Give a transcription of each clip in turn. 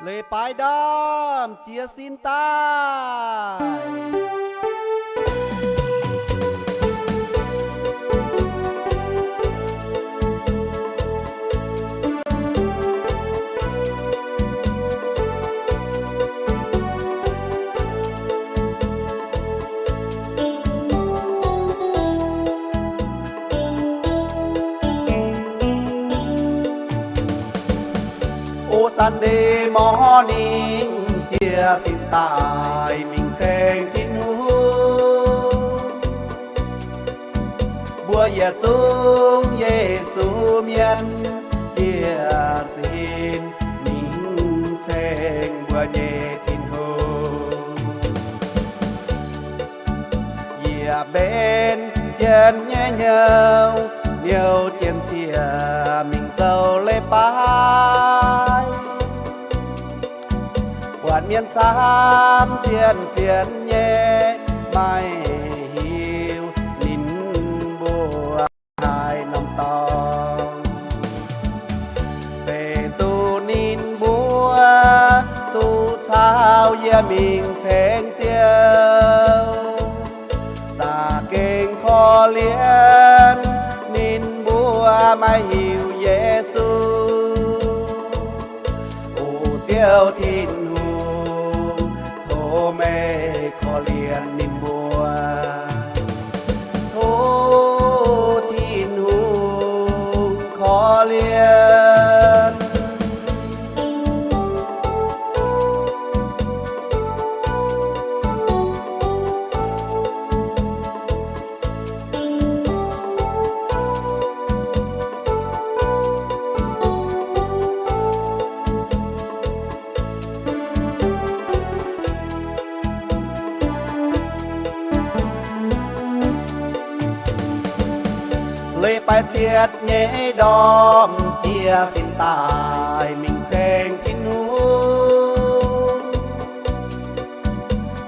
lê bài đam chia xin ta Sunday morning chia xin tại mình xem thiên hú bùa Giêsu miên chia xin mình xem bùa nhẹ thiên hú bên chân nhẹ nhau nhiều tiền chia mình giàu lê bài quản miền Sam xiên nhẹ mai hiu nín bùa hai năm tòng về tu nín bùa tu sao mình thèn chiều già kênh kho liên nín bùa mai hiu Giêsu chiều thìn mê khó liền nín bùa thô thiên hùng khó liền lê bài xiết nhẹ đom chia xin tài mình xem thiên hú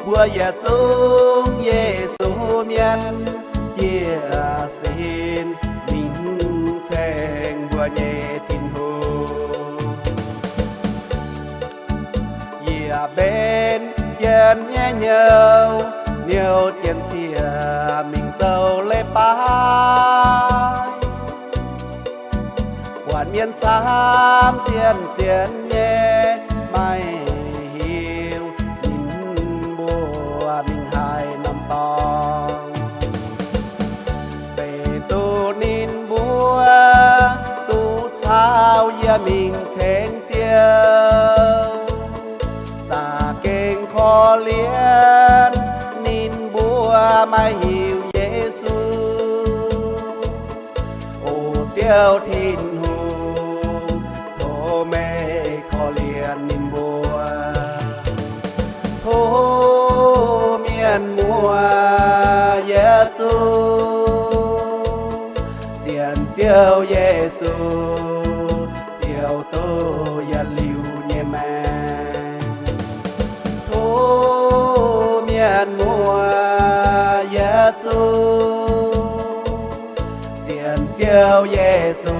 bùa Giêsu miên chia xin mình xem bùa nhẹ thiên hú bên chân nhẹ nhau nhiều tiền xìa mình giàu lê bài quản miền Sam xiên nhẹ mai hiu nín bùa mình hai năm tòng về tu nín bùa tu sao mình thèn chiều già kênh kho liên nín bùa mai hiu Giêsu chiều thìn hùng thô mê khó liền nín bùa thô miền mùa Giêsu xiên chiều Giêsu chiều tôi liu nhẹ mẹ thô miền mùa Giêsu xiên chiều Giêsu